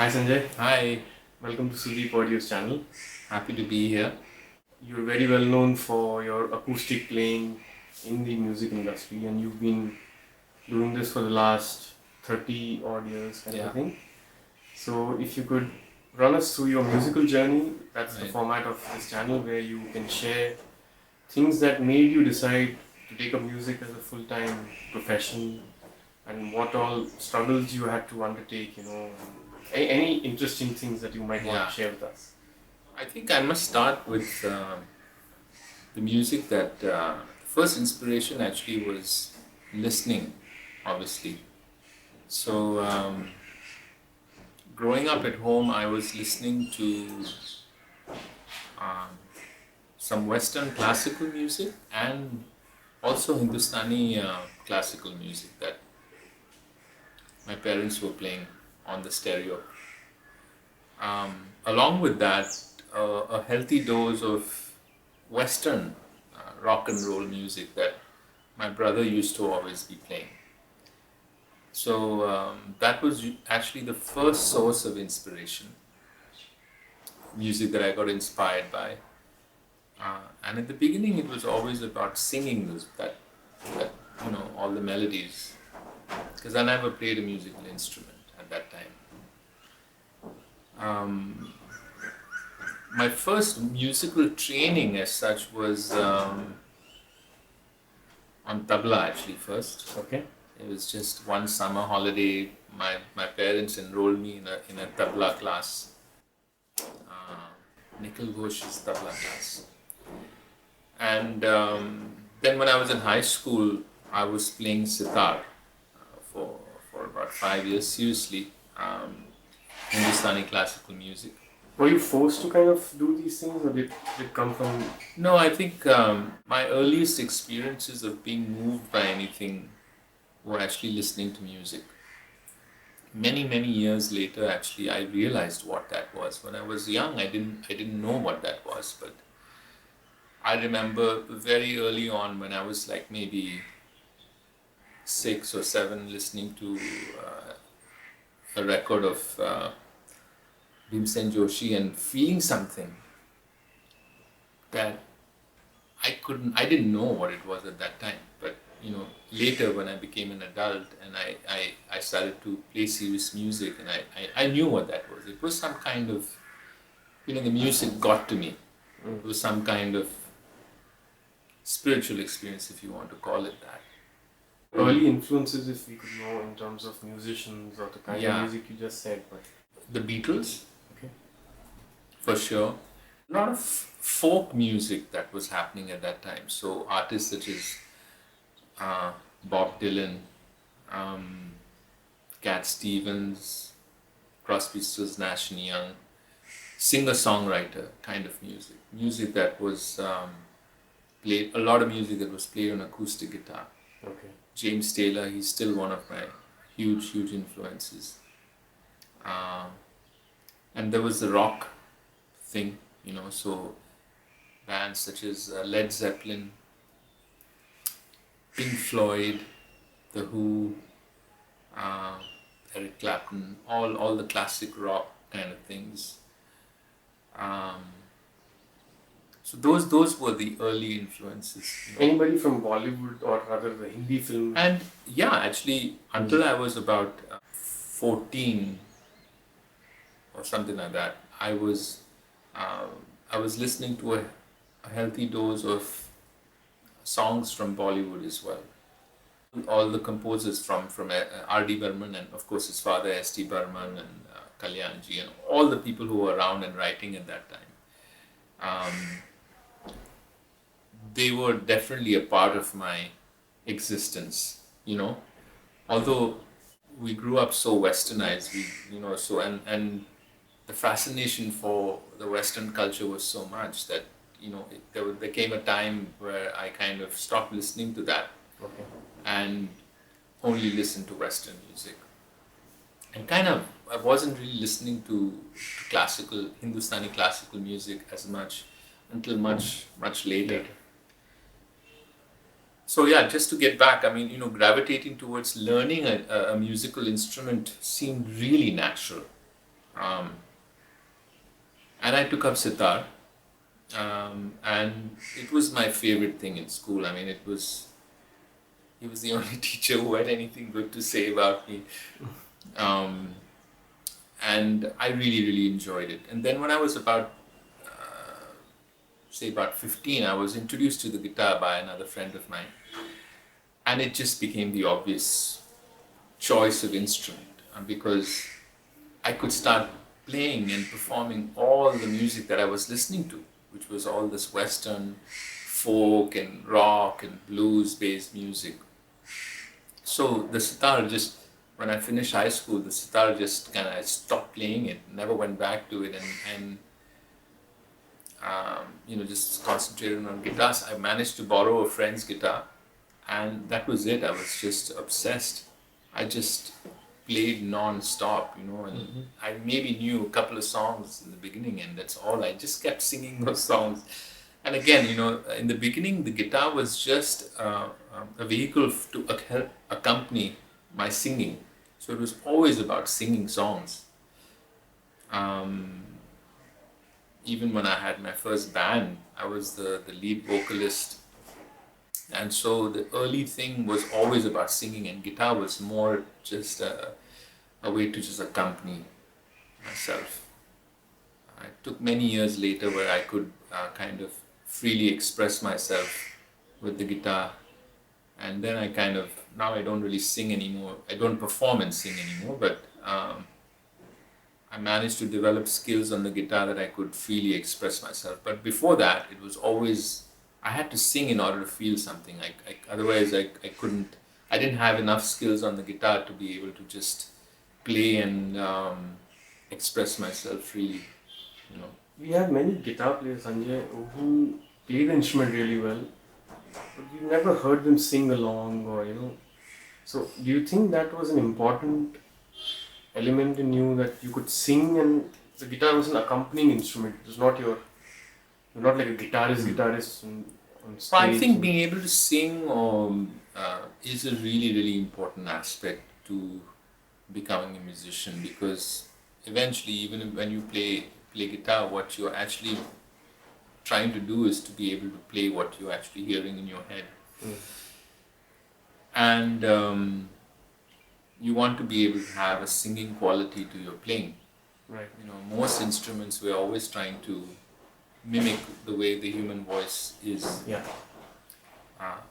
Hi Sanjay, Hi, welcome to Sudeep Audio's channel. happy to be here. You're very well known for your acoustic playing in the music industry, and you've been doing this for the last 30 odd years, kind of a Yeah, thing. So, if you could run us through your musical journey, that's the right. format of this channel where you can share things that made you decide to take up music as a full time profession and what all struggles you had to undertake, any interesting things that you might want to Yeah, share with us. I think I must start with the music that first inspiration actually was listening, obviously. So, growing up at home, I was listening to um, some Western classical music and also Hindustani classical music that my parents were playing on the stereo. Along with that, a healthy dose of Western rock and roll music that my brother used to always be playing. So that was actually the first source of inspiration, music that I got inspired by. And at the beginning, it was always about singing that all the melodies, because I never played a musical instrument at that time. Um, my first musical training as such was on tabla actually first. Okay? It was just one summer holiday. My parents enrolled me in a tabla class, Nikhil Ghosh's tabla class. And then when I was in high school, I was playing sitar for, for about 5 years, seriously, Hindustani classical music. Were you forced to kind of do these things, or did it come from? No, I think my earliest experiences of being moved by anything were actually listening to music. Many years later, actually, I realized what that was. When I was young, I didn't know what that was, but I remember very early on when I was like maybe 6 or 7, listening to a record of Bhimsen Joshi and feeling something that I didn't know what it was at that time. But later when I became an adult and I started to play serious music, and I knew what that was. It was some kind of, the music got to me. It was some kind of spiritual experience, if you want to call it that. Early influences, if we could know, in terms of musicians or the kind of Yeah, music you just said, but the Beatles, okay. for sure. A lot of folk music that was happening at that time. So artists such as Bob Dylan, um, Cat Stevens, Crosby, Stills, Nash and Young, singer-songwriter kind of music. Music that was played, a lot of music that was played on acoustic guitar. Okay. James Taylor, he's still one of my huge influences. Uh, and there was the rock thing, so bands such as Led Zeppelin, Pink Floyd, The Who, uh, Eric Clapton, all the classic rock kind of things. Um, so those were the early influences. Anybody from Bollywood or rather the Hindi film? And yeah, actually, until I was about 14 or something like that, um, I was listening to a healthy dose of songs from Bollywood as well. All the composers from R.D. Burman, and of course his father S.T. Burman, and Kalyanji, and all the people who were around and writing at that time. They were definitely a part of my existence, although we grew up so westernized, and the fascination for the Western culture was so much that there came a time where I kind of stopped listening to that. Okay. And only listened to Western music, and kind of I wasn't really listening to classical Hindustani classical music as much until much later. So yeah, just to get back, I mean, gravitating towards learning a musical instrument seemed really natural. Um, and I took up sitar, and it was my favorite thing in school. I mean, he was the only teacher who had anything good to say about me. Um, and I really, really enjoyed it. And then when I was about, say, about 15, I was introduced to the guitar by another friend of mine. And it just became the obvious choice of instrument because I could start playing and performing all the music that I was listening to, which was all this Western folk and rock and blues based music. So the sitar just, when I finished high school, the sitar just kind of stopped playing it, never went back to it, and just concentrated on guitars. I managed to borrow a friend's guitar, and that was it. I was just obsessed. I just played non-stop, and I maybe knew a couple of songs in the beginning, and that's all. I just kept singing those songs. And again, in the beginning, the guitar was just a vehicle to help accompany my singing. So it was always about singing songs. Even when I had my first band, I was the lead vocalist. And so the early thing was always about singing, and guitar was more just a way to just accompany myself. It took many years later where I could kind of freely express myself with the guitar. And then now I don't really sing anymore. I don't perform and sing anymore, but I managed to develop skills on the guitar that I could freely express myself. But before that, it was always, I had to sing in order to feel something. Otherwise, I couldn't, I didn't have enough skills on the guitar to be able to just play and express myself freely. We have many guitar players, Sanjay, who play the instrument really well, but you never heard them sing along or. So, do you think that was an important element in you, that you could sing and the guitar was an accompanying instrument? It was not you're not like a guitarist on stage. Well, I think being able to sing is a really, really important aspect to becoming a musician, because eventually, even when you play guitar, what you're actually trying to do is to be able to play what you're actually hearing in your head. And you want to be able to have a singing quality to your playing. Right. Most instruments, we're always trying to mimic the way the human voice is. Yeah.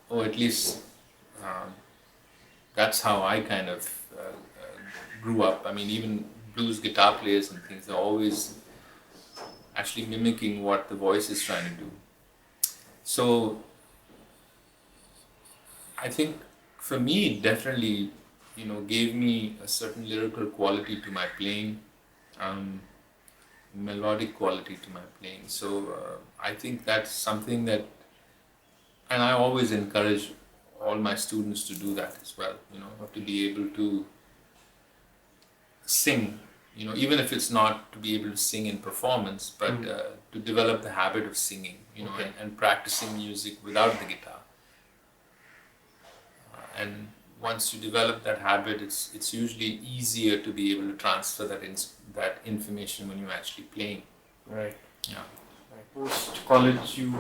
Or at least that's how I kind of grew up. I mean, even blues guitar players and things are always actually mimicking what the voice is trying to do. So I think for me, it definitely, gave me a certain lyrical quality to my playing, melodic quality to my playing. So I think that's something that, and I always encourage all my students to do that as well, to be able to sing, even if it's not to be able to sing in performance, but to develop the habit of singing, and practicing music without the guitar. And once you develop that habit, it's usually easier to be able to transfer that information when you're actually playing. Right. Yeah. Post college, you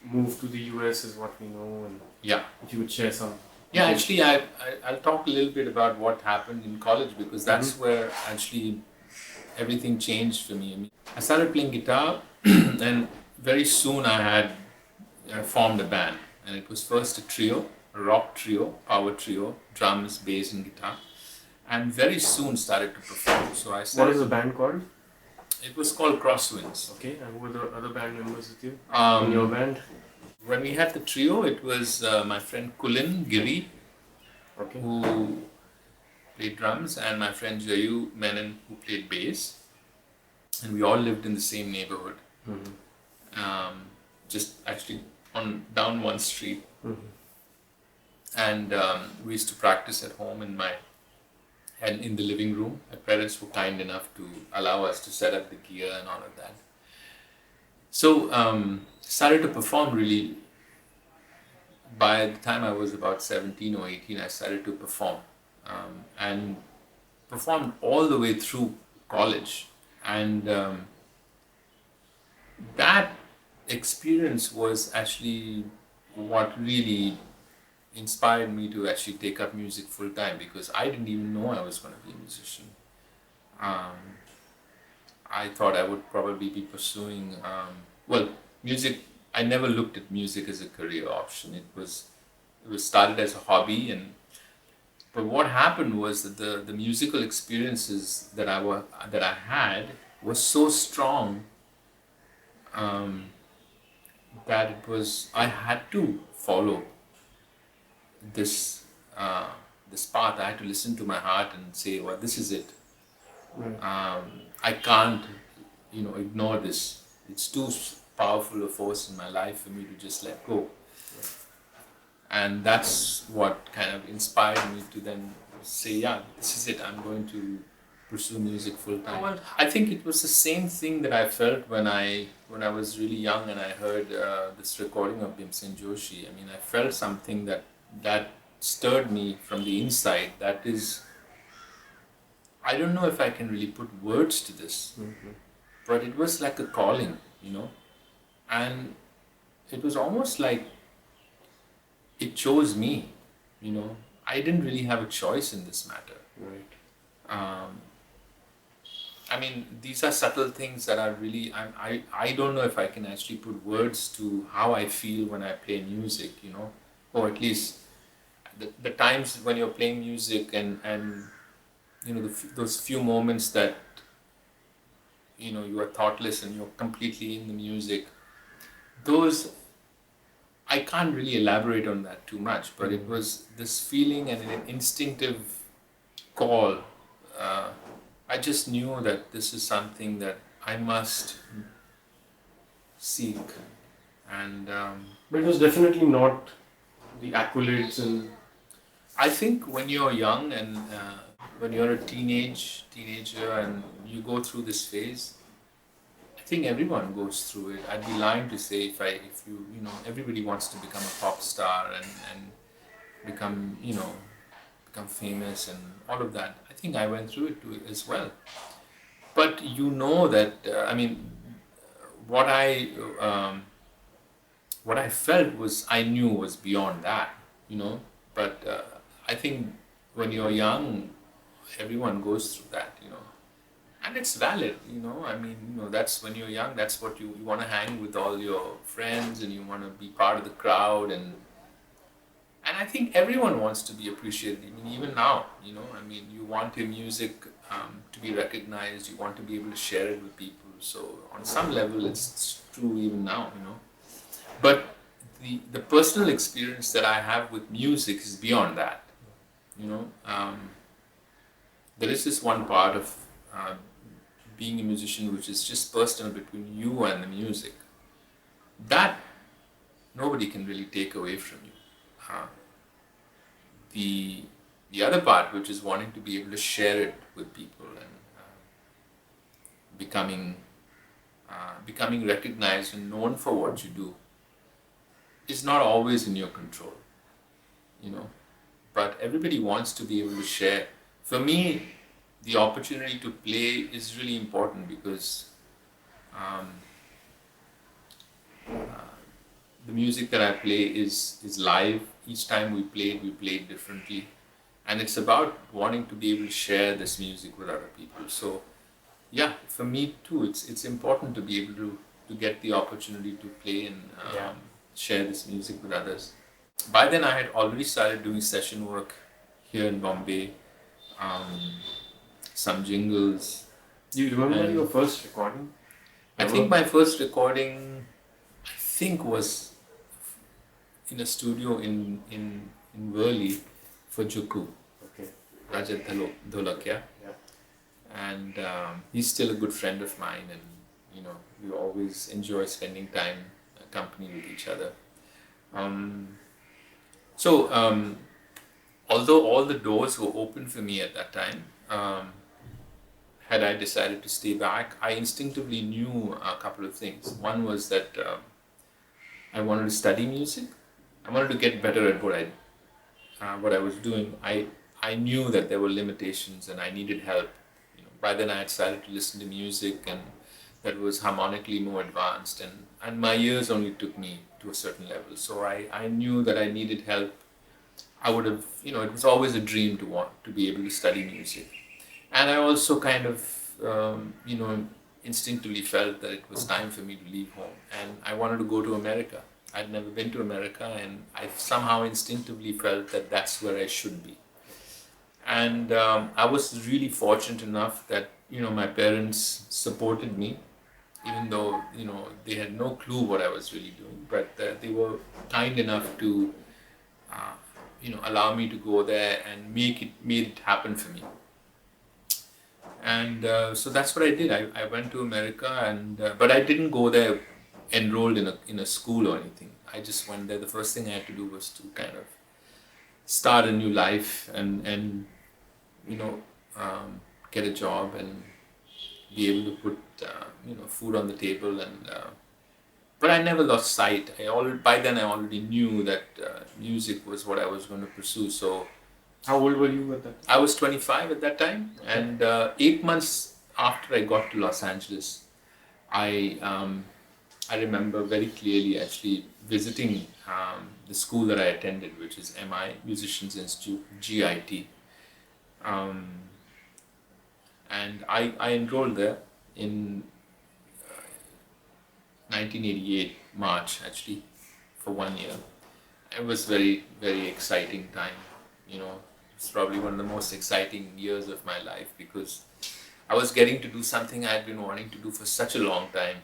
moved to the US, is what we know, and Yeah. if you would share some. Yeah, actually, I'll talk a little bit about what happened in college, because that's where actually everything changed for me. I mean, I started playing guitar, and very soon I had formed a band, and it was first a trio, a rock trio, power trio, drums, bass, and guitar, and very soon started to perform. So I What started. is the band called? It was called Crosswinds. Okay, and who were the other band members with you Um, in your band? When we had the trio, it was my friend Kulin Giri, Okay. who played drums, and my friend Jayu Menon, who played bass. And we all lived in the same neighborhood, just actually down one street. And we used to practice at home and in the living room. My parents were kind enough to allow us to set up the gear and all of that. So started to perform really. By the time I was about 17 or 18, I started to perform, and performed all the way through college, and that experience was actually what really inspired me to actually take up music full time, because I didn't even know I was going to be a musician. Um, I thought I would probably be pursuing, well, music. I never looked at music as a career option. It was started as a hobby, and but what happened was that the musical experiences that I had was so strong, um, that it was I had to follow this this path. I had to listen to my heart and say, well, this is it. Right. I can't, ignore this. It's too powerful a force in my life for me to just let go. And that's what kind of inspired me to then say, yeah, this is it. I'm going to pursue music full time. Well, I think it was the same thing that I felt when I was really young and I heard this recording of Bhimsen Joshi. I mean, I felt something that stirred me from the inside. That is, I don't know if I can really put words to this, but it was like a calling, and it was almost like it chose me. I didn't really have a choice in this matter. Right. I mean, these are subtle things that are really, I don't know if I can actually put words to how I feel when I play music, or at least the times when you're playing music and those few moments that you are thoughtless and you're completely in the music. Those, I can't really elaborate on that too much, but it was this feeling and an instinctive call. I just knew that this is something that I must seek, and But it was definitely not the accolades and I think when you're young and when you're a teenager and you go through this phase, I think everyone goes through it. I'd be lying to say if everybody wants to become a pop star and become famous and all of that. I think I went through it too as well. But that what I felt I knew was beyond that. But I think when you're young, everyone goes through that. And it's valid. That's when you're young, that's what you want to hang with all your friends and you want to be part of the crowd, and I think everyone wants to be appreciated. Even now, you want your music to be recognized, you want to be able to share it with people. So on some level, it's true even now. But the personal experience that I have with music is beyond that. There is this one part of being a musician which is just personal between you and the music. That nobody can really take away from you. The other part, which is wanting to be able to share it with people and becoming recognized and known for what you do, is not always in your control. But everybody wants to be able to share. For me, the opportunity to play is really important because the music that I play is live. Each time we played differently. And it's about wanting to be able to share this music with other people. So, yeah, for me too, it's important to be able to get the opportunity to play and share this music with others. By then, I had already started doing session work here in Bombay, some jingles. Do you remember your first recording? I think my first recording, was in a studio in Worli for Juku. Okay. Rajat Dholakya. Yeah. And he's still a good friend of mine, and we always enjoy spending time company with each other. So although all the doors were open for me at that time, had I decided to stay back, I instinctively knew a couple of things. One was that I wanted to study music. I wanted to get better at what I was doing. I knew that there were limitations and I needed help. by then I had started to listen to music and that was harmonically more advanced, and my ears only took me to a certain level. So I knew that I needed help. I would have, it was always a dream to want to be able to study music. And I also kind of, instinctively felt that it was time for me to leave home. And I wanted to go to America. I'd never been to America, and I somehow instinctively felt that that's where I should be. And I was really fortunate enough that, my parents supported me, even though, they had no clue what I was really doing. But they were kind enough to, allow me to go there and made it happen for me. And so that's what I did. I went to America, and but I didn't go there enrolled in a school or anything. I just went there. The first thing I had to do was to kind of start a new life and you know get a job and be able to put food on the table. And but I never lost sight. By then I already knew that music was what I was going to pursue. So How old were you at that time? I was 25 at that time, and 8 months after I got to Los Angeles, I remember very clearly actually visiting the school that I attended, which is MI Musicians Institute, GIT, um, and I enrolled there in 1988 March actually for 1 year. It was very very exciting time, you know. It's probably one of the most exciting years of my life because I was getting to do something I had been wanting to do for such a long time.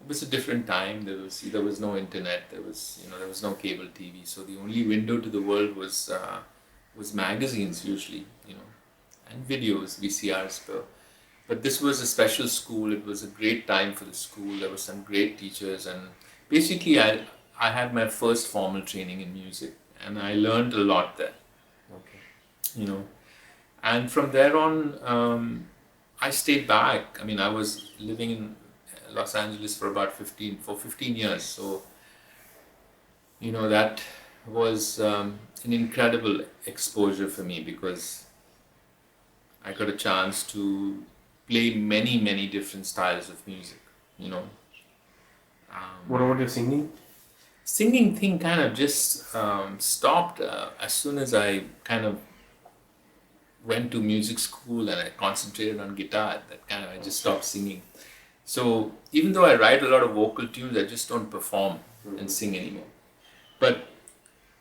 It was a different time. There was no internet. There was no cable TV. So the only window to the world was magazines usually, and videos, VCRs. But this was a special school. It was a great time for the school. There were some great teachers, and basically I had my first formal training in music, and I learned a lot there. Okay. And from there on, I stayed back. I mean, I was living in Los Angeles for about 15 years. So, that was an incredible exposure for me because I got a chance to play many, many different styles of music, What about your singing? Singing thing kind of just stopped as soon as I kind of went to music school and I concentrated on guitar. I just stopped singing. So even though I write a lot of vocal tunes, I just don't perform and sing anymore. But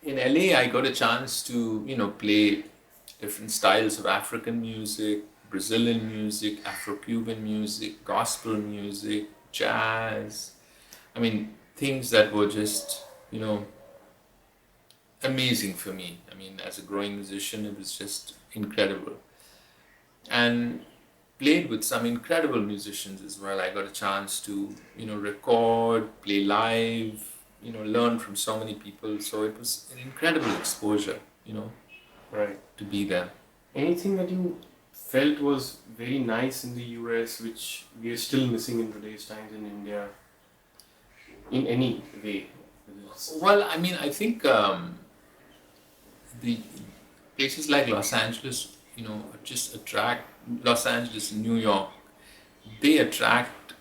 in LA, I got a chance to play different styles of African music, Brazilian music, Afro-Cuban music, gospel music, jazz. I mean, things that were just, amazing for me. I mean, as a growing musician, it was just incredible. And played with some incredible musicians as well. I got a chance to, record, play live, learn from so many people. So it was an incredible exposure, Right. to be there. Anything that you felt was very nice in the US, which we are still missing in today's times in India, in any way? Well, I mean, I think the places like Los Angeles, just attract Los Angeles and New York. They attract,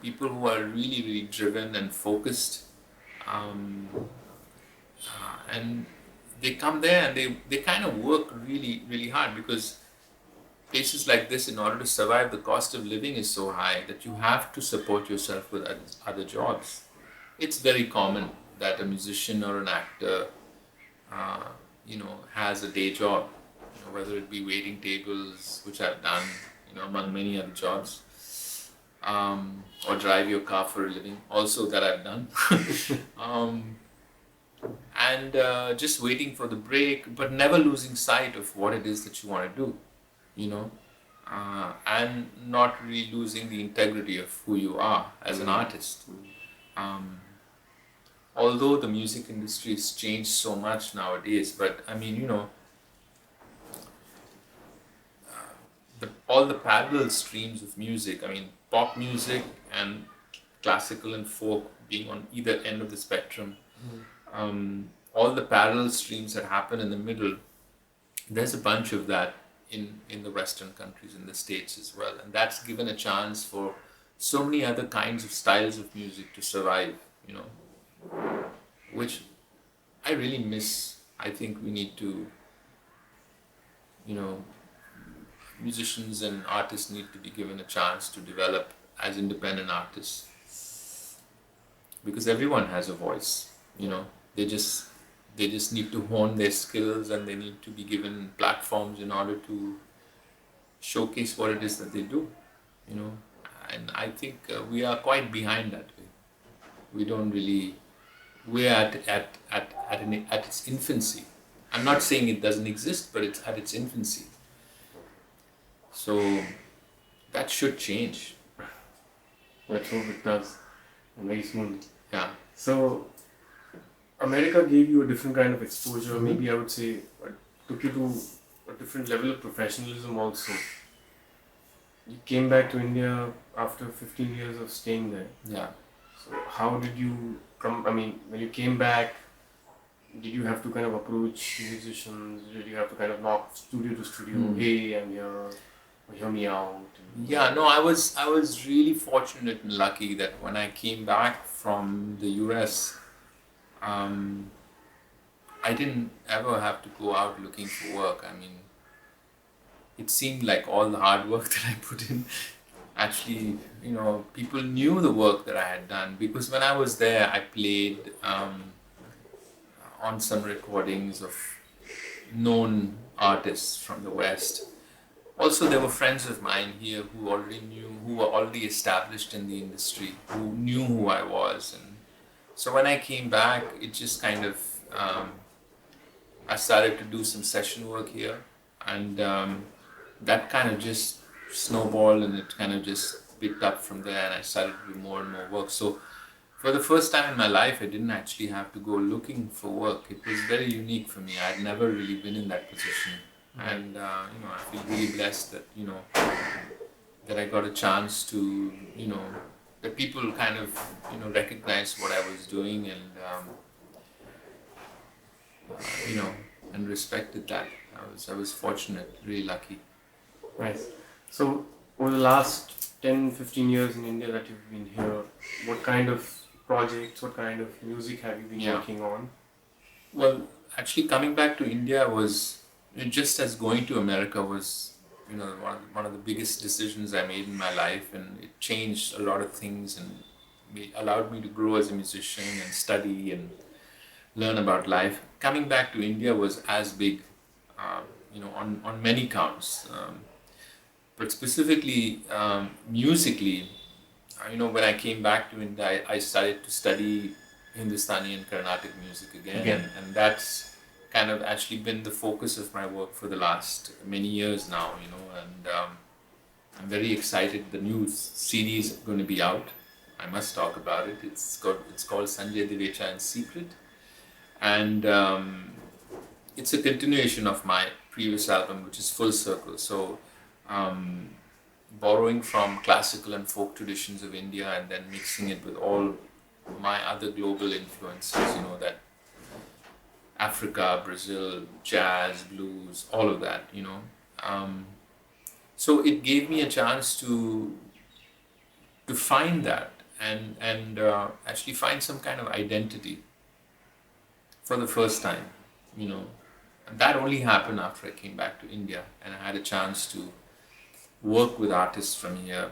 people who are really, really driven and focused, and they come there and they kind of work really, really hard because places like this, in order to survive, the cost of living is so high that you have to support yourself with other jobs. It's very common that a musician or an actor, has a day job, whether it be waiting tables, which I've done, among many other jobs, or drive your car for a living, also that I've done, and just waiting for the break, but never losing sight of what it is that you want to do, and not really losing the integrity of who you are as an artist. Although the music industry has changed so much nowadays, but I mean, all the parallel streams of music, I mean, pop music and classical and folk being on either end of the spectrum, all the parallel streams that happen in the middle, there's a bunch of that in the Western countries, in the States as well. And that's given a chance for so many other kinds of styles of music to survive, you know, which I really miss. I think we need to, you know, musicians and artists need to be given a chance to develop as independent artists, because everyone has a voice, you know. They just need to hone their skills, and they need to be given platforms in order to showcase what it is that they do, you know. And I think we are quite behind that way. We don't really, we're at its infancy. I'm not saying it doesn't exist, but it's at its infancy. So that should change. Let's hope it does, and very soon. Yeah. So, America gave you a different kind of exposure. Maybe I would say took you to a different level of professionalism also. You came back to India after 15 years of staying there. Yeah. So, how did you come? I mean, when you came back, did you have to kind of approach musicians? Did you have to kind of knock studio to studio? Hey, I'm here. Or hear me out. Yeah, no, I was really fortunate and lucky that when I came back from the US, I didn't ever have to go out looking for work. I mean, it seemed like all the hard work that I put in, actually, you know, people knew the work that I had done, because when I was there, I played on some recordings of known artists from the West. Also, there were friends of mine here who already knew, who were already established in the industry, who knew who I was. And so when I came back, it just kind of, I started to do some session work here. And that kind of just snowballed, and it kind of just picked up from there, and I started to do more and more work. So for the first time in my life, I didn't actually have to go looking for work. It was very unique for me. I'd never really been in that position. And you know, I feel really blessed that, you know, that I got a chance to, you know, that people kind of, you know, recognized what I was doing, and you know, and respected that. I was fortunate, really lucky. Nice. So, over the last 10, 15 years in India that you've been here, what kind of projects, what kind of music have you been working on? Well, actually, coming back to India was just as going to America was, you know, one of the biggest decisions I made in my life, and it changed a lot of things, and allowed me to grow as a musician and study and learn about life. Coming back to India was as big, you know, on many counts. But specifically, musically, you know, when I came back to India, I started to study Hindustani and Carnatic music again. And that's kind of actually been the focus of my work for the last many years now, you know, and I'm very excited. The new CD is going to be out. I must talk about it. It's called Sanjay Divecha in Secret, and it's a continuation of my previous album, which is Full Circle. So borrowing from classical and folk traditions of India, and then mixing it with all my other global influences, you know, that Africa, Brazil, jazz, blues, all of that, you know. So it gave me a chance to find that, and actually find some kind of identity for the first time, you know. And that only happened after I came back to India, and I had a chance to work with artists from here,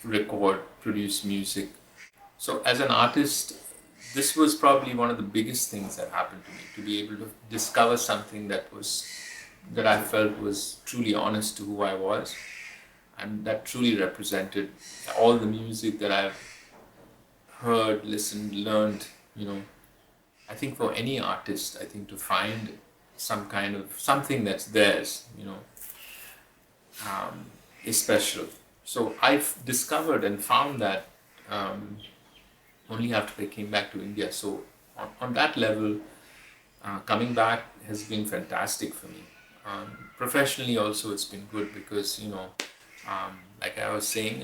record, produce music. So as an artist, this was probably one of the biggest things that happened to me, to be able to discover something that I felt was truly honest to who I was, and that truly represented all the music that I've heard, listened, learned, you know. I think for any artist, I think to find some kind of something that's theirs, you know, is special. So I've discovered and found that only after I came back to India. So on that level, coming back has been fantastic for me. Professionally also, it's been good because, you know, like I was saying,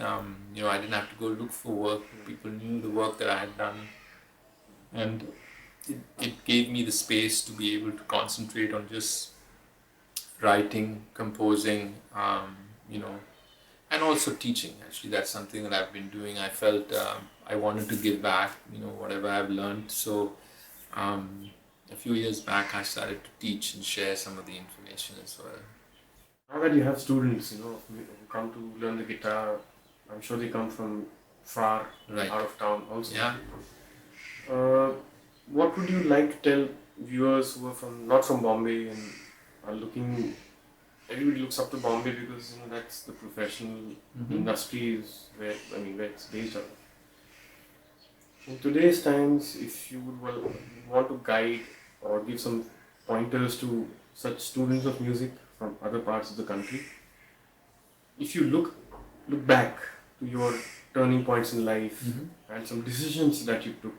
you know, I didn't have to go look for work. People knew the work that I had done, and it gave me the space to be able to concentrate on just writing, composing, you know, and also teaching. Actually, that's something that I've been doing. I felt I wanted to give back, you know, whatever I've learned. So um, a few years back, I started to teach and share some of the information as well. Now that you have students, who come to learn the guitar, I'm sure they come from far, Right. out of town also. Yeah. Uh, what would you like to tell viewers who are not from Bombay and are looking? Everybody looks up to Bombay because that's the professional industry is where it's based on. In today's times, if you would want to guide or give some pointers to such students of music from other parts of the country, if you look back to your turning points in life and some decisions that you took,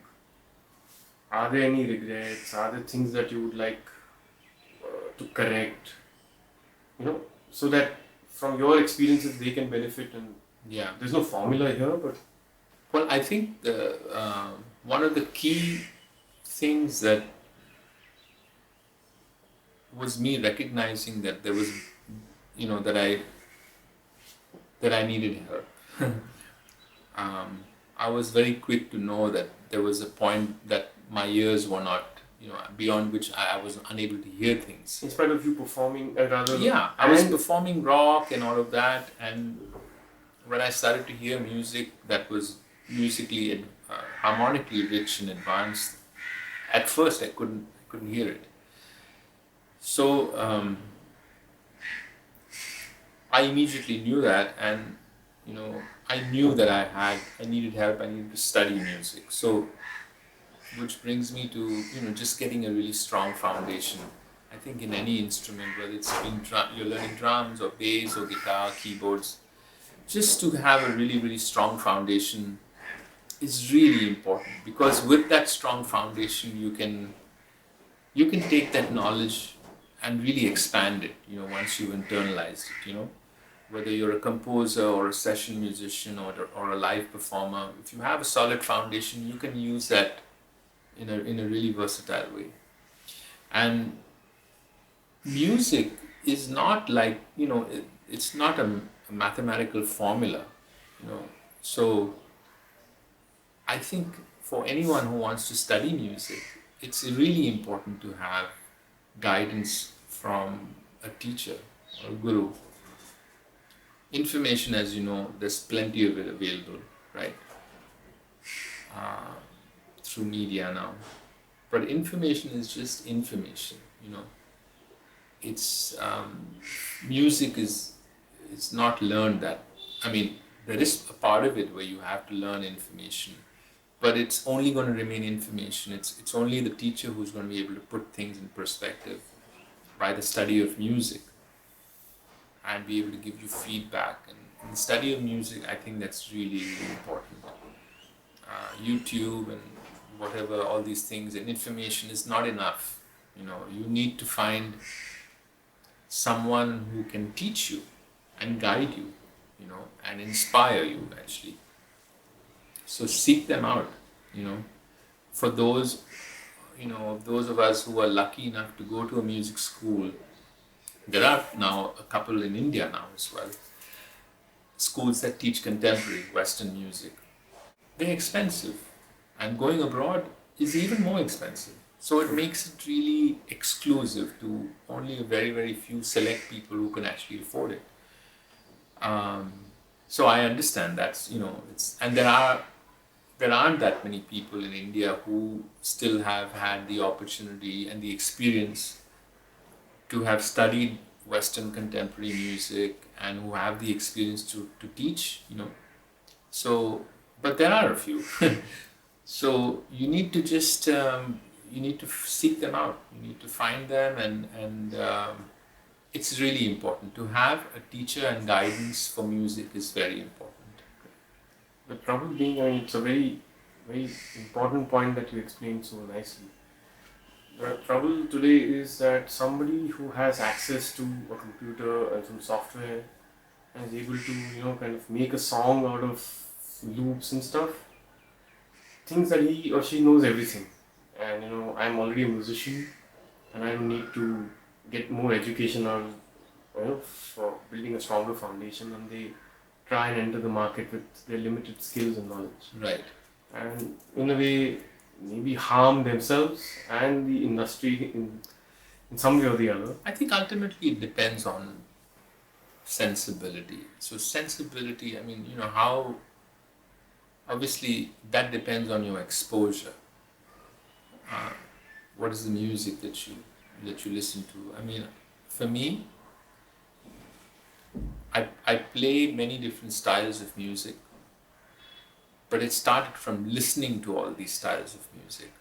are there any regrets? Are there things that you would like to correct? So that from your experiences they can benefit. And Yeah. there's no formula here, but Well, I think one of the key things that was me recognizing that there was, that I needed help. I was very quick to know that there was a point that my ears were not, beyond which I was unable to hear things. in spite of you performing at other, Yeah, I was performing rock and all of that, and when I started to hear music that was musically, harmonically rich and advanced, at first I couldn't hear it. So I immediately knew that, and I knew that I needed help. I needed to study music. So, which brings me to just getting a really strong foundation. I think in any instrument, whether it's you're learning drums or bass or guitar, keyboards, just to have a really, really strong foundation is really important, because with that strong foundation you can take that knowledge and really expand it, once you've internalized it, whether you're a composer or a session musician or a live performer. If you have a solid foundation, you can use that in a really versatile way. And music is not like, it's not a mathematical formula, so I think for anyone who wants to study music, it's really important to have guidance from a teacher or a guru. Information, as you know, there's plenty of it available, right? Through media now. But information is just information, It's music is not learned that. I mean, there is a part of it where you have to learn information, but it's only going to remain information. It's only the teacher who's going to be able to put things in perspective by the study of music and be able to give you feedback. And in the study of music, I think that's really, really important. YouTube and whatever, all these things and information is not enough. You need to find someone who can teach you and guide you, and inspire you actually. So seek them out, For those, those of us who are lucky enough to go to a music school, there are now a couple in India now as well. Schools that teach contemporary Western music. They're expensive, and going abroad is even more expensive. So it makes it really exclusive to only a very, very few select people who can actually afford it. So I understand that's, and there aren't that many people in India who still have had the opportunity and the experience to have studied Western contemporary music and who have the experience to teach, So, but there are a few. So you need to just, you need to seek them out. You need to find them, and it's really important. To have a teacher and guidance for music is very important. The trouble being, it's a very, very important point that you explained so nicely. The trouble today is that somebody who has access to a computer and some software and is able to, kind of make a song out of loops and stuff, thinks that he or she knows everything. And, I'm already a musician and I don't need to get more education for building a stronger foundation, and they try and enter the market with their limited skills and knowledge, Right. and in a way maybe harm themselves and the industry in some way or the other. I think ultimately it depends on sensibility. So sensibility, I mean, how obviously that depends on your exposure. Uh, what is the music that you listen to? I mean, for me, I play many different styles of music, but it started from listening to all these styles of music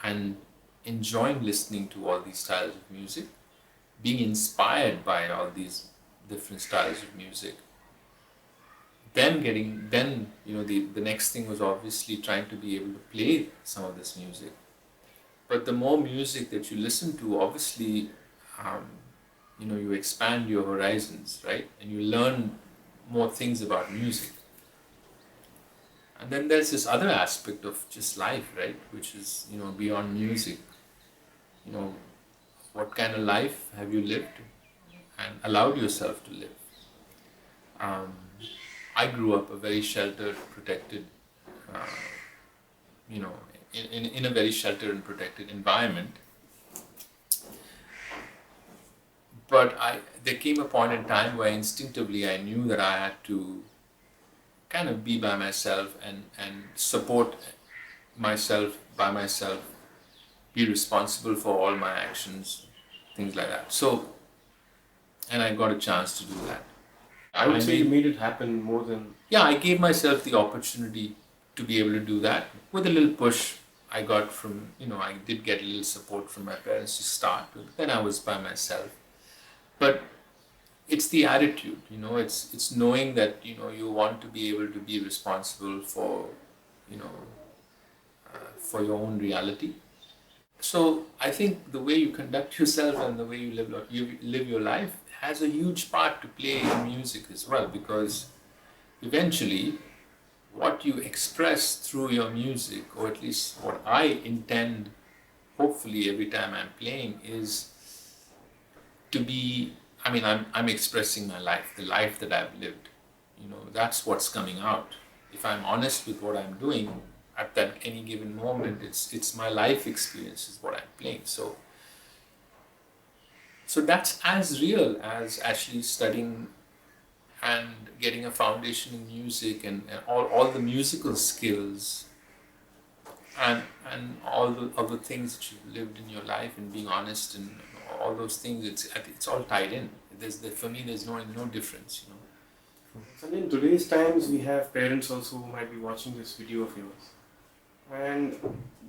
and enjoying listening to all these styles of music, being inspired by all these different styles of music. The next thing was obviously trying to be able to play some of this music. But the more music that you listen to, obviously, um, you expand your horizons, right? And you learn more things about music. And then there's this other aspect of just life, right? Which is, beyond music. What kind of life have you lived and allowed yourself to live? Um, I grew up a very sheltered, protected, uh, you know, in a very sheltered and protected environment. But there came a point in time where instinctively I knew that I had to kind of be by myself and support myself by myself, be responsible for all my actions, things like that. So, and I got a chance to do that. I would say you made it happen more than. Yeah, I gave myself the opportunity to be able to do that with a little push I got from, I did get a little support from my parents to start with. Then I was by myself. But it's the attitude, it's knowing that, you want to be able to be responsible for, for your own reality. So I think the way you conduct yourself and the way you live your life has a huge part to play in music as well, because eventually what you express through your music, or at least what I intend, hopefully every time I'm playing, is to be, I'm expressing my life, the life that I've lived. That's what's coming out. If I'm honest with what I'm doing at that any given moment, it's my life experience is what I'm playing. So that's as real as actually studying and getting a foundation in music and all the musical skills and all the other things that you've lived in your life, and being honest and all those things. It's all tied in. For me, there's no difference. And in today's times, we have parents also who might be watching this video of yours, and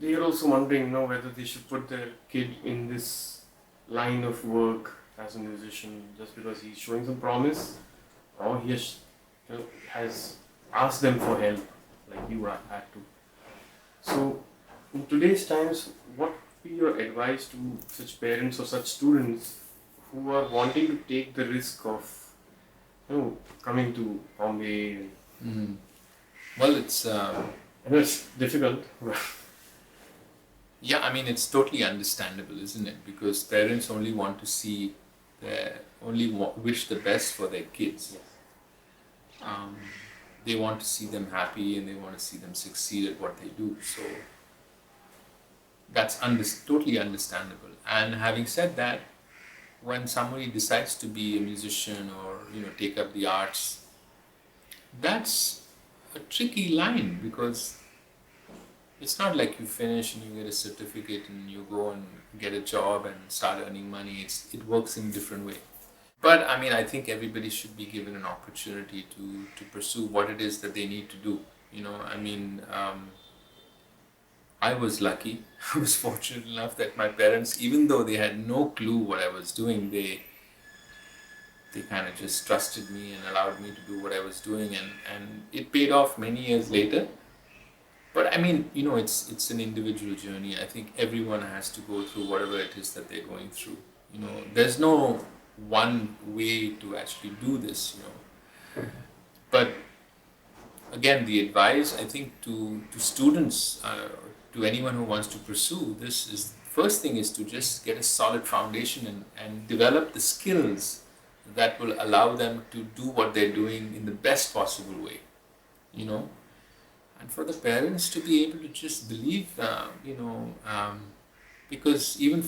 they are also wondering, whether they should put their kid in this line of work as a musician just because he's showing some promise, or he has asked them for help, like you had to. So, in today's times, what would be your advice to such parents or such students who are wanting to take the risk of, coming to Bombay? Well, it's I know it's difficult. yeah, it's totally understandable, isn't it? Because parents only want to see wish the best for their kids. Yes. They want to see them happy and they want to see them succeed at what they do. So that's totally understandable. And having said that, when somebody decides to be a musician or take up the arts, that's a tricky line, because it's not like you finish and you get a certificate and you go and get a job and start earning money. It works in a different way. But I think everybody should be given an opportunity to pursue what it is that they need to do. I was lucky. I was fortunate enough that my parents, even though they had no clue what I was doing, they kind of just trusted me and allowed me to do what I was doing, and it paid off many years later. But it's an individual journey. I think everyone has to go through whatever it is that they're going through. There's no one way to actually do this. But again, the advice I think to students, to anyone who wants to pursue this, is first thing is to just get a solid foundation and develop the skills that will allow them to do what they're doing in the best possible way, you know. And for the parents to be able to just believe, because even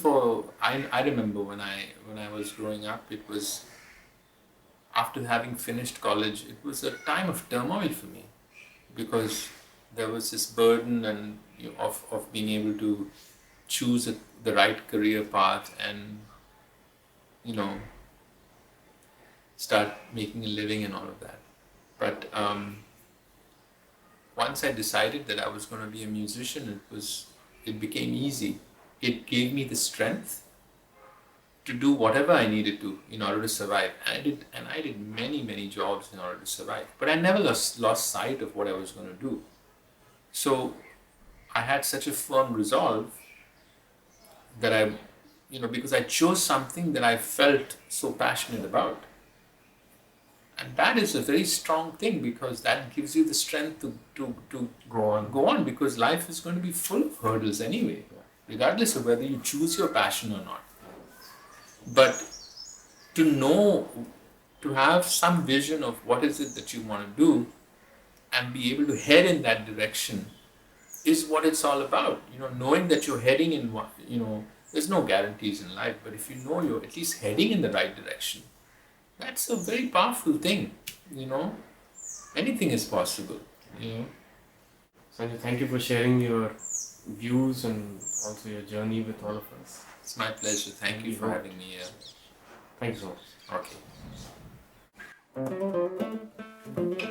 I remember when I was growing up, it was after having finished college, it was a time of turmoil for me because there was this burden and of being able to choose the right career path and you know start making a living and all of that. But once I decided that I was going to be a musician, it became easy. It gave me the strength to do whatever I needed to in order to survive. And I did many jobs in order to survive. But I never lost sight of what I was going to do. So I had such a firm resolve that because I chose something that I felt so passionate about. And that is a very strong thing because that gives you the strength to go on because life is going to be full of hurdles anyway, regardless of whether you choose your passion or not. But to have some vision of what is it that you want to do and be able to head in that direction is what it's all about. Knowing that you're heading in what, there's no guarantees in life, but if you know you're at least heading in the right direction, that's a very powerful thing. Anything is possible. Sanjay, thank you for sharing your views and also your journey with all of us. It's my pleasure. Thank you for having me here. Thank you so much. Okay.